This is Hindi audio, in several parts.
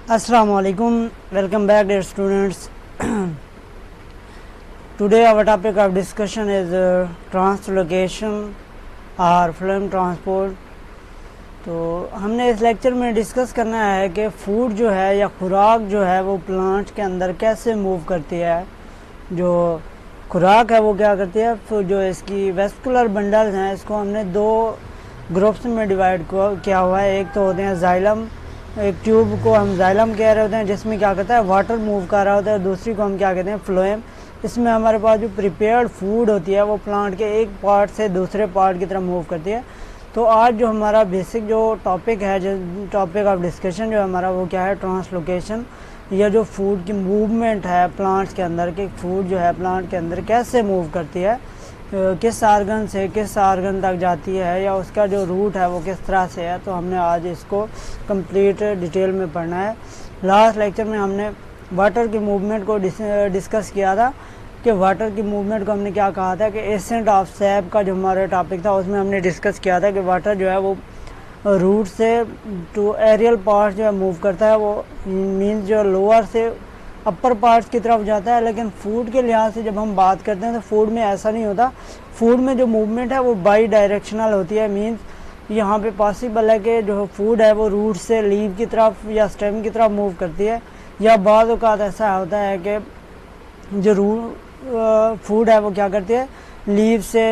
Assalamu alaikum. Welcome back, dear students. Today our topic of discussion is translocation और फ्लोएम ट्रांसपोर्ट। तो हमने इस लेक्चर में डिस्कस करना है कि फूड जो है या खुराक जो है वो प्लांट के अंदर कैसे मूव करती है। जो खुराक है वो क्या करती है, तो जो इसकी वेस्कुलर बंडल्स हैं इसको हमने दो ग्रुप्स में डिवाइड किया हुआ है। एक तो होते हैं जाइलम, एक ट्यूब को हम जाइलम कह रहे होते हैं जिसमें क्या करता है वाटर मूव कर रहा होता है, दूसरी को हम क्या कहते हैं फ्लोएम। इसमें हमारे पास जो प्रिपेयर्ड फूड होती है वो प्लांट के एक पार्ट से दूसरे पार्ट की तरफ मूव करती है। तो आज जो हमारा बेसिक जो टॉपिक है, जो टॉपिक ऑफ डिस्कशन जो हमारा वो क्या है, ट्रांसलोकेशन, या जो फूड की मूवमेंट है प्लांट्स के अंदर, कि फूड जो है प्लांट के अंदर कैसे मूव करती है, किस आर्गन से किस आर्गन तक जाती है, या उसका जो रूट है वो किस तरह से है। तो हमने आज इसको कंप्लीट डिटेल में पढ़ना है। लास्ट लेक्चर में हमने वाटर की मूवमेंट को डिस्कस किया था कि वाटर की मूवमेंट को हमने क्या कहा था कि एसेंट ऑफ सैप का जो हमारा टॉपिक था उसमें हमने डिस्कस किया था कि वाटर जो है वो रूट से टू एरियल पार्ट जो है मूव करता है, वो मीन्स जो लोअर से अपर पार्ट्स की तरफ जाता है। लेकिन फूड के लिहाज से जब हम बात करते हैं तो फूड में ऐसा नहीं होता। फूड में जो मूवमेंट है वो बाई डायरेक्शनल होती है। मीन्स यहाँ पे पॉसिबल है कि जो फूड है वो रूट से लीव की तरफ या स्टेम की तरफ मूव करती है, या बाद औक़ात ऐसा होता है कि जो फूड है वो क्या करती है लीव से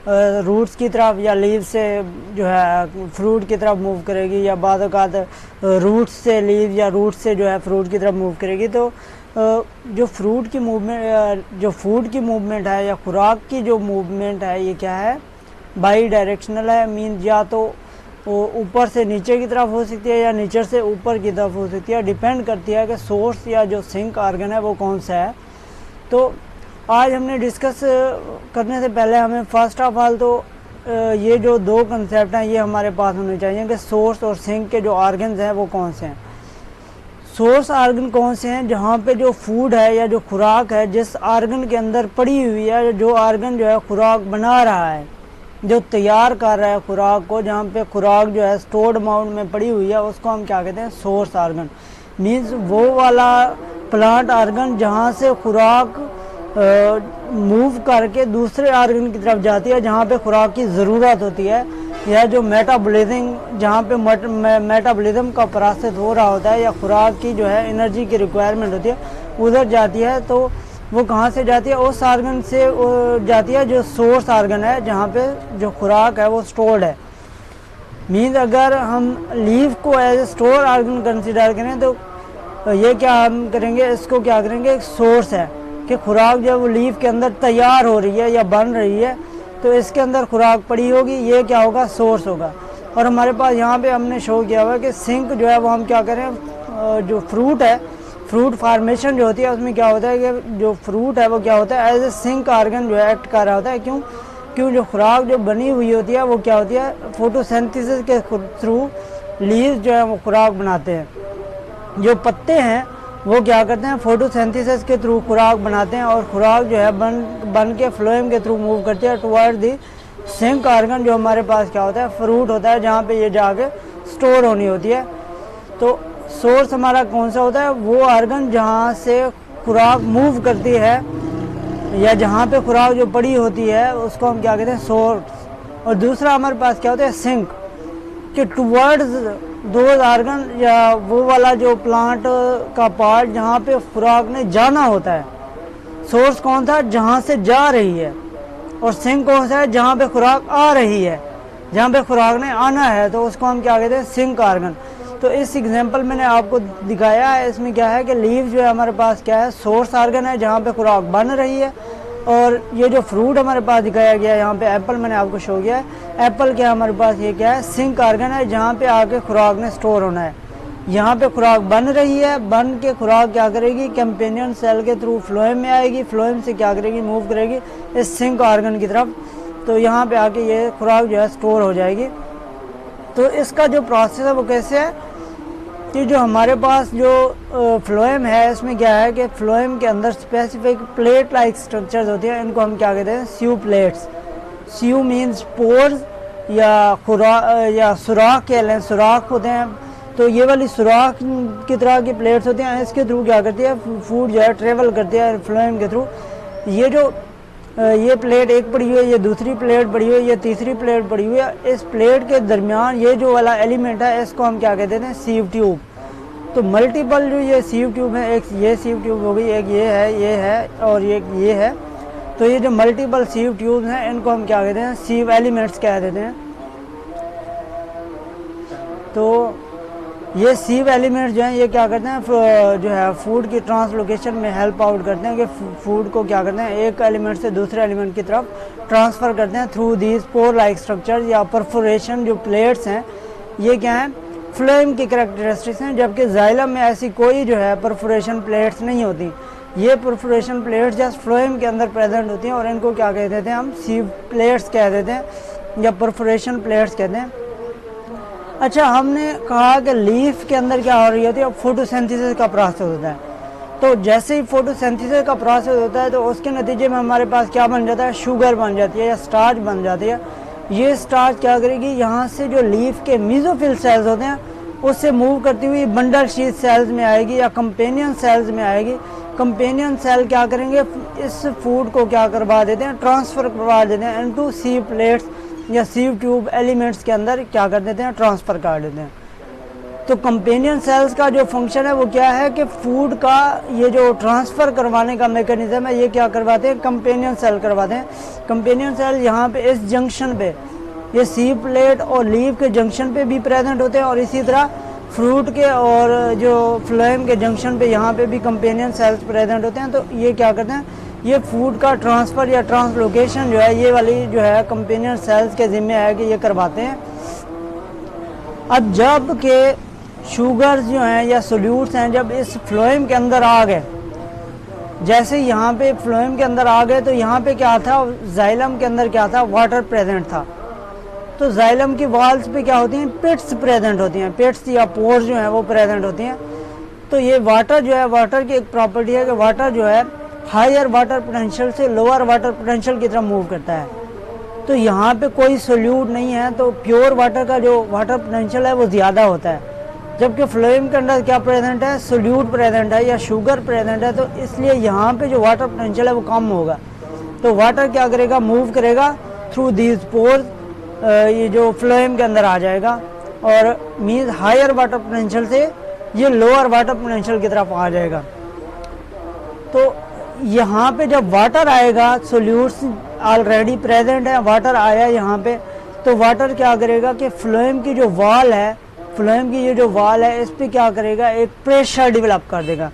रूट्स की तरफ या लीव से जो है फ्रूट की तरफ मूव करेगी, या बाद औक़ात रूट्स से लीव या रूट से जो है फ्रूट की तरफ मूव करेगी। तो जो फ्रूट की मूवमेंट, जो फूड की मूवमेंट है या खुराक की जो मूवमेंट है ये क्या है, बाई डायरेक्शनल है। मीन या तो ऊपर से नीचे की तरफ हो सकती है या नीचे से ऊपर की तरफ हो सकती है, डिपेंड करती है कि सोर्स या जो सिंक आर्गन है वो कौन सा है। तो आज हमने डिस्कस करने से पहले हमें फर्स्ट ऑफ ऑल तो ये जो दो कंसेप्ट हैं ये हमारे पास होने चाहिए कि सोर्स और सिंक के जो आर्गन्स हैं वो कौन से हैं। सोर्स आर्गन कौन से हैं, जहाँ पे जो फूड है या जो खुराक है जिस आर्गन के अंदर पड़ी हुई है, जो आर्गन जो है खुराक बना रहा है, जो तैयार कर रहा है खुराक को, जहाँ पे खुराक जो है स्टोर्ड अमाउंट में पड़ी हुई है, उसको हम क्या कहते हैं, सोर्स आर्गन। मीन्स वो वाला प्लांट आर्गन जहाँ से खुराक मूव करके दूसरे आर्गन की तरफ जाती है जहाँ पे खुराक की ज़रूरत होती है, या जो मेटाबॉलिज्म, जहाँ पे मेटाबॉलिज्म का प्रोसेस हो रहा होता है या खुराक की जो है एनर्जी की रिक्वायरमेंट होती है, उधर जाती है। तो वो कहाँ से जाती है, उस आर्गन से जाती है जो सोर्स आर्गन है, जहाँ पे जो खुराक है वो स्टोर्ड है। मीन्स अगर हम लीव को as a store organ consider करें तो ये क्या हम करेंगे, इसको क्या करेंगे, एक सोर्स है कि खुराक जब वो लीफ के अंदर तैयार हो रही है या बन रही है तो इसके अंदर खुराक पड़ी होगी, ये क्या होगा, सोर्स होगा। और हमारे पास यहाँ पे हमने शो किया हुआ है कि सिंक जो है वो हम क्या करें, जो फ्रूट है, फ्रूट फार्मेशन जो होती है उसमें क्या होता है कि जो फ्रूट है वो क्या होता है एज ए सिंक आर्गन जो है एक्ट कर रहा होता है। क्यों जो खुराक जो बनी हुई होती है वो क्या होती है, फोटोसिंथेसिस के थ्रू लीव्स जो है वो खुराक बनाते हैं। जो पत्ते हैं वो क्या करते हैं, फोटोसिंथेसिस के थ्रू खुराक बनाते हैं, और खुराक जो है बन के फ्लोएम के थ्रू मूव करती है टुवर्ड दी सिंक आर्गन, जो हमारे पास क्या होता है, फ्रूट होता है, जहाँ पे ये जाके स्टोर होनी होती है। तो सोर्स हमारा कौन सा होता है, वो आर्गन जहाँ से खुराक मूव करती है या जहाँ पे खुराक जो पड़ी होती है उसको हम क्या कहते हैं, सोर्स। और दूसरा हमारे पास क्या होता है, सिंक, कि टुवर्ड्स दो आर्गन या वो वाला जो प्लांट का पार्ट जहाँ पे खुराक ने जाना होता है। सोर्स कौन था, जहाँ से जा रही है, और सिंक कौन सा है, जहाँ पे खुराक आ रही है, जहाँ पे खुराक ने आना है, तो उसको हम क्या कहते हैं, सिंक आर्गन। तो इस एग्जांपल मैंने आपको दिखाया है, इसमें क्या है कि लीव जो है हमारे पास क्या है, सोर्स आर्गन है जहाँ पे खुराक बन रही है। और ये जो फ्रूट हमारे पास दिखाया गया है यहाँ पे, एप्पल मैंने आपको शो किया है, एप्पल क्या हमारे पास ये क्या है, सिंक आर्गन है जहाँ पे आके खुराक ने स्टोर होना है। यहाँ पे खुराक बन रही है, बन के खुराक क्या करेगी, कैम्पेनियन सेल के थ्रू फ्लोएम में आएगी, फ्लोएम से क्या करेगी, मूव करेगी इस सिंक आर्गन की तरफ। तो यहाँ पे आके ये खुराक जो है स्टोर हो जाएगी। तो इसका जो प्रोसेस है वो कैसे है कि जो हमारे पास जो फ्लोएम है इसमें क्या है कि फ्लोएम के अंदर स्पेसिफिक प्लेट लाइक स्ट्रक्चर्स होती हैं, इनको हम क्या कहते हैं, स्यू प्लेट्स। स्यू मीन्स पोर्स या सुराख कह लें, सुराख होते हैं तो ये वाली सुराख की तरह की प्लेट्स होती हैं, इसके थ्रू क्या करती है फूड जो है ट्रेवल करती है फ्लोएम के थ्रू। ये जो ये प्लेट एक पड़ी हुई है, ये दूसरी प्लेट पड़ी हुई है, ये तीसरी प्लेट पड़ी हुई है, इस प्लेट के दरमियान ये जो वाला एलिमेंट है इसको हम क्या कहते हैं सीव ट्यूब। तो मल्टीपल जो ये सीव ट्यूब है, एक ये सीव ट्यूब हो गई, एक ये है और एक ये है। तो ये जो मल्टीपल सीव ट्यूब्स हैं इनको हम क्या कहते हैं सीव एलिमेंट्स कह देते हैं। तो ये सीव एलिमेंट्स जो हैं ये क्या करते हैं जो है फूड की ट्रांसलोकेशन में हेल्प आउट करते हैं कि फूड को क्या करते हैं एक एलिमेंट से दूसरे एलिमेंट की तरफ ट्रांसफ़र करते हैं through these pore like structure या परफोरेशन। जो प्लेट्स हैं ये क्या है फ्लोएम की करैक्टरिस्टिक्स हैं, जबकि जाइलम में ऐसी कोई जो है परफोरेशन प्लेट्स नहीं होती। ये परफोरेशन प्लेट्स जस्ट फ्लोएम के अंदर प्रेजेंट होती हैं और इनको क्या कह देते हैं हम सीव प्लेट्स कह देते हैं या परफोरेशन प्लेट्स कहते हैं। अच्छा, हमने कहा कि लीफ के अंदर क्या हो रही होती है फोटोसिंथेसिस का प्रोसेस होता है। तो जैसे ही फोटोसिंथेसिस का प्रोसेस होता है तो उसके नतीजे में हमारे पास क्या बन जाता है शुगर बन जाती है या स्टार्च बन जाती है। ये स्टार्च क्या करेगी यहाँ से जो लीफ के मीजोफिल सेल्स होते हैं उससे मूव करती हुई बंडल शीथ सेल्स में आएगी या कंपेनियन सेल्स में आएगी। कंपेनियन सेल क्या करेंगे इस फूड को क्या करवा देते हैं ट्रांसफ़र करवा देते हैं इनटू सीव प्लेट्स या सीव ट्यूब एलिमेंट्स के अंदर क्या कर देते हैं ट्रांसफ़र कर देते हैं। तो कंपेनियन सेल्स का जो फंक्शन है वो क्या है कि फूड का ये जो ट्रांसफ़र करवाने का मैकेनिज्म है ये क्या करवाते हैं कंपेनियन सेल करवाते हैं। कंपेनियन सेल यहाँ पे इस जंक्शन पे ये सीव प्लेट और लीफ के जंक्शन पे भी प्रेजेंट होते हैं और इसी तरह फ्रूट के और जो फ्लोएम के जंक्शन पे यहाँ पे भी कंपेनियन सेल्स प्रेजेंट होते हैं। तो ये क्या करते हैं ये फूड का ट्रांसफ़र या ट्रांसलोकेशन जो है ये वाली जो है कंपेनियन सेल्स के ज़िम्मे है कि ये करवाते हैं। अब जब के शुगर्स जो हैं या सोल्यूट्स हैं जब इस फ्लोएम के अंदर आ गए, जैसे यहाँ पे फ्लोएम के अंदर आ गए तो यहाँ पे क्या था जाइलम के अंदर क्या था वाटर प्रेजेंट था। तो जाइलम की वॉल्स पे क्या होती हैं पिट्स प्रेजेंट होती हैं, पिट्स या पोर्स जो हैं वो प्रेजेंट होती हैं। तो ये वाटर जो है वाटर की एक प्रॉपर्टी है कि वाटर जो है हायर वाटर पोटेंशियल से लोअर वाटर पोटेंशियल की तरफ मूव करता है। तो यहाँ पे कोई सोल्यूट नहीं है तो प्योर वाटर का जो वाटर पोटेंशियल है वो ज़्यादा होता है, जबकि फ्लोएम के अंदर क्या प्रेजेंट है सोल्यूट प्रेजेंट है या शुगर प्रेजेंट है। तो इसलिए यहाँ पे जो वाटर पोटेंशियल है वो कम होगा। तो वाटर क्या करेगा मूव करेगा थ्रू दीज पोर्स, ये जो फ्लोएम के अंदर आ जाएगा और मीन्स हायर वाटर पोटेंशियल से ये लोअर वाटर पोटेंशियल की तरफ आ जाएगा। तो यहाँ पे जब वाटर आएगा सोल्यूट्स ऑलरेडी प्रेजेंट है, वाटर आया यहाँ पे, तो वाटर क्या करेगा कि फ्लोएम की जो वॉल है फ्लोएम की ये जो वॉल है इस पे क्या करेगा एक प्रेशर डेवलप कर देगा।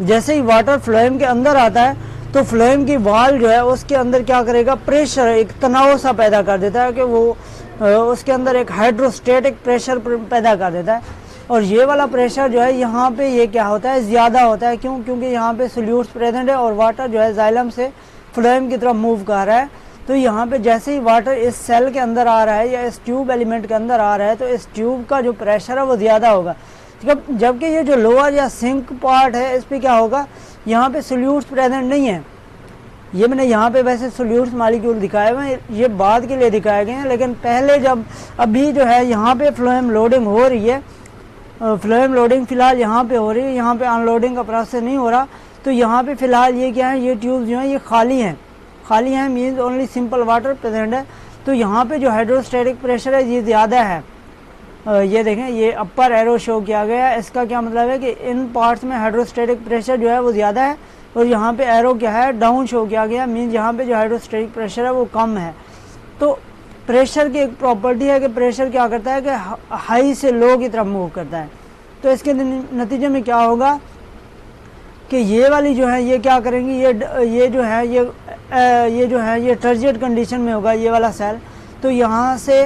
जैसे ही वाटर फ्लोएम के अंदर आता है तो फ्लोएम की वॉल जो है उसके अंदर क्या करेगा प्रेशर एक तनाव सा पैदा कर देता है कि वो उसके अंदर एक हाइड्रोस्टेटिक प्रेशर पैदा कर देता है। और ये वाला प्रेशर जो है यहाँ पे ये क्या होता है ज़्यादा होता है। क्यों? क्योंकि यहाँ पे सोल्यूट्स प्रेजेंट है और वाटर जो है जाइलम से फ्लोएम की तरफ मूव कर रहा है। तो यहाँ पे जैसे ही वाटर इस सेल के अंदर आ रहा है या इस ट्यूब एलिमेंट के अंदर आ रहा है तो इस ट्यूब का जो प्रेशर है वो ज़्यादा होगा, जबकि ये जो लोअर या सिंक पार्ट है इस पर क्या होगा यहाँ पे सोल्यूट्स प्रेजेंट नहीं है। ये मैंने यहाँ पे वैसे सोल्यूट्स मॉलिक्यूल दिखाए हुए हैं, ये बाद के लिए दिखाए गए हैं, लेकिन पहले जब अभी जो है यहाँ पे फ्लोएम लोडिंग हो रही है, फ्लोएम लोडिंग फ़िलहाल यहाँ पे हो रही है, यहाँ पे अनलोडिंग का प्रोसेस नहीं हो रहा। तो यहाँ पे फ़िलहाल ये क्या है ये ट्यूब जो है ये खाली हैं means only simple water present है। तो यहाँ पे जो हाइड्रोस्टेटिक प्रेशर है ये ज़्यादा है। ये देखें ये अपर एरो शो किया गया है, इसका क्या मतलब है कि इन पार्ट्स में हाइड्रोस्टेटिक प्रेशर जो है वो ज़्यादा है और यहाँ पे एरो क्या है डाउन शो किया गया, मीन्स यहाँ पे जो हाइड्रोस्टेटिक प्रेशर है वो कम है। तो प्रेशर की एक प्रॉपर्टी है कि प्रेशर क्या करता है कि हाई से लो की तरफ मूव करता है। तो इसके नतीजे में क्या होगा कि ये वाली जो है ये क्या करेंगी ये जो है ये टर्जिएट कंडीशन में होगा ये वाला सेल। तो यहाँ से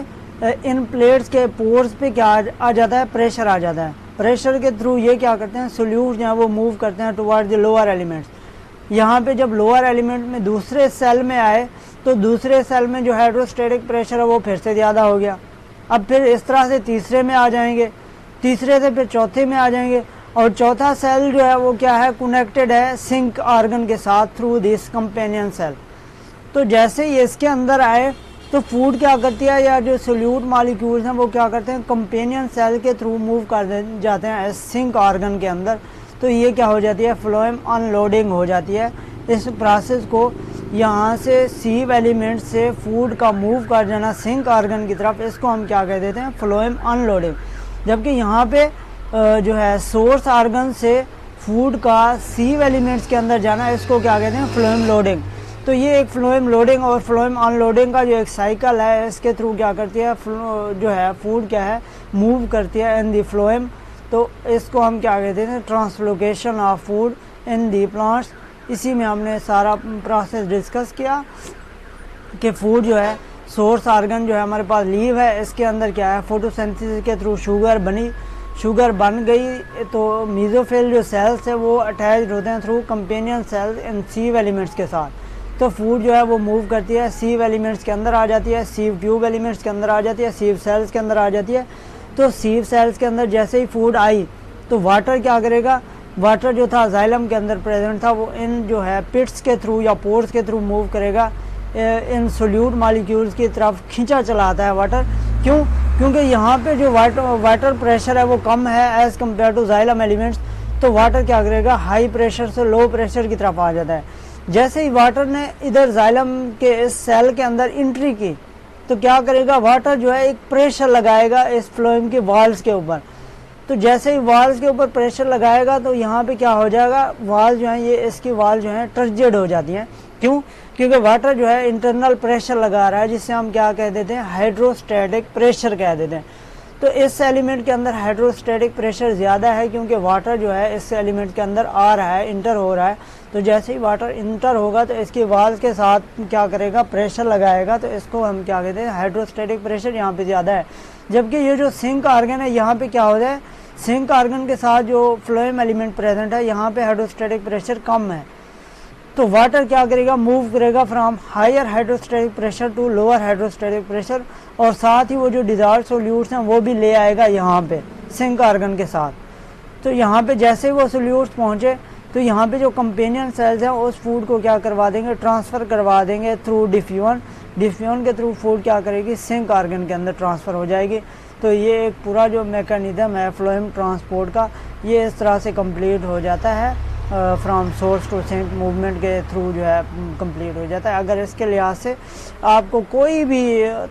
इन प्लेट्स के पोर्स पे क्या आ जाता है प्रेशर आ जाता है। प्रेशर के थ्रू ये क्या करते हैं सोल्यूट जो है वो मूव करते हैं टुवर्ड्स द लोअर एलिमेंट्स। यहाँ पे जब लोअर एलिमेंट में दूसरे सेल में आए तो दूसरे सेल में जो हाइड्रोस्टेटिक प्रेशर है वो फिर से ज़्यादा हो गया। अब फिर इस तरह से तीसरे में आ जाएंगे, तीसरे से फिर चौथे में आ जाएंगे और चौथा सेल जो है वो क्या है कनेक्टेड है सिंक ऑर्गन के साथ थ्रू दिस कंपेनियन सेल। तो जैसे ही इसके अंदर आए तो फूड क्या करती है, या जो सोल्यूट मॉलिक्यूल्स हैं वो क्या करते हैं, कंपेनियन सेल के थ्रू मूव कर जाते हैं सिंक ऑर्गन के अंदर। तो ये क्या हो जाती है, फ्लोएम अनलोडिंग हो जाती है। इस प्रोसेस को यहाँ से सीव एलिमेंट से फूड का मूव कर जाना सिंक ऑर्गन की तरफ, इसको हम क्या कह देते हैं, फ्लोएम अनलोडिंग। जबकि यहाँ पे जो है सोर्स ऑर्गन से फूड का सीव एलिमेंट्स के अंदर जाना, इसको क्या कहते हैं, फ्लोएम लोडिंग। तो ये एक फ्लोएम लोडिंग और फ्लोएम अनलोडिंग का जो एक साइकिल है, इसके थ्रू क्या करती है, जो है फूड क्या है, मूव करती है इन दी फ्लोएम। तो इसको हम क्या कहते हैं, translocation of food in the plants. इसी में हमने सारा प्रोसेस डिस्कस किया कि फूड जो है, सोर्स ऑर्गन जो है हमारे पास लीव है, इसके अंदर क्या है, फोटोसिंथेसिस के थ्रू शुगर बन गई। तो मीजोफिल जो सेल्स है वो अटैच्ड होते हैं थ्रू कंपेनियन सेल्स इन सीव एलिमेंट्स के साथ। तो फूड जो है वो मूव करती है, सीव एलिमेंट्स के अंदर आ जाती है, सीव ट्यूब एलिमेंट्स के अंदर आ जाती है, सीव सेल्स के अंदर आ जाती है। तो सीव सेल्स के अंदर जैसे ही फूड आई तो वाटर क्या करेगा, वाटर जो था जाइलम के अंदर प्रेजेंट था, वो इन जो है पिट्स के थ्रू या पोर्स के थ्रू मूव करेगा, इन सोल्यूट मॉलिक्यूल्स की तरफ खींचा चला आता है वाटर। क्यों? क्योंकि यहाँ पे जो वाटर प्रेशर है वो कम है as compare to xylem elements. तो वाटर क्या करेगा, हाई प्रेशर से लो प्रेशर की तरफ आ जाता है। जैसे ही वाटर ने इधर जाइलम के इस सेल के अंदर एंट्री की तो क्या करेगा, वाटर जो है एक प्रेशर लगाएगा इस फ्लोएम के वॉल्स के ऊपर। तो जैसे ही वॉल्स के ऊपर प्रेशर लगाएगा तो यहाँ पे क्या हो जाएगा, वॉल जो है ये इसकी वॉल जो है टर्जिड हो जाती हैं। क्यों? क्योंकि वाटर जो है इंटरनल प्रेशर लगा रहा है, जिससे हम क्या कह देते हैं, हाइड्रोस्टैटिक प्रेशर कह देते हैं। तो इस एलिमेंट के अंदर हाइड्रोस्टैटिक प्रेशर ज़्यादा है क्योंकि वाटर जो है इस एलिमेंट के अंदर आ रहा है, इंटर हो रहा है। तो जैसे ही वाटर इंटर होगा तो इसकी वॉल्स के साथ क्या करेगा, प्रेशर लगाएगा। तो इसको हम क्या कहते हैं, हाइड्रोस्टैटिक प्रेशर यहाँ पे ज़्यादा है। जबकि ये जो सिंक ऑर्गन है, यहाँ पे क्या हो जाए, सिंक ऑर्गन के साथ जो फ्लोएम एलिमेंट प्रेजेंट है, यहाँ पे हाइड्रोस्टैटिक प्रेशर कम है। तो वाटर क्या करेगा, मूव करेगा from higher hydrostatic pressure to lower hydrostatic pressure, और साथ ही वो जो डिजॉल्व्ड सोल्यूट्स हैं वो भी ले आएगा यहाँ पे सिंक ऑर्गन के साथ। तो यहाँ पे जैसे ही वो सोल्यूट्स पहुँचे तो यहाँ पे जो कंपेनियन सेल्स हैं उस फूड को क्या करवा देंगे, ट्रांसफ़र करवा देंगे थ्रू डिफ्यूजन। डिफ्यूजन के थ्रू फूड क्या करेगी, सिंक ऑर्गन के अंदर ट्रांसफ़र हो जाएगी। तो ये एक पूरा जो मैकेनिज्म है फ्लोएम ट्रांसपोर्ट का, ये इस तरह से कंप्लीट हो जाता है, from source to sink movement के थ्रू जो है कंप्लीट हो जाता है। अगर इसके लिहाज से आपको कोई भी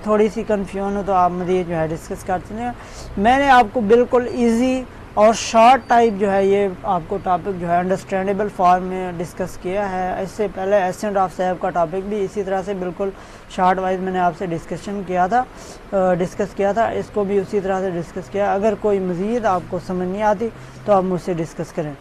थोड़ी सी कन्फ्यूजन हो तो आप मज़ीद जो है डिस्कस कर सकते हैं। मैंने आपको बिल्कुल इजी और शॉर्ट टाइप जो है ये आपको टॉपिक जो है अंडरस्टैंडेबल फॉर्म में डिस्कस किया है। इससे पहले एसेंट ऑफ सैब का टॉपिक भी इसी तरह से बिल्कुल शॉर्ट वाइज मैंने आपसे डिस्कस किया था, इसको भी उसी तरह से डिस्कस किया। अगर कोई मज़ीद आपको समझ नहीं आती तो आप मुझसे डिस्कस करें।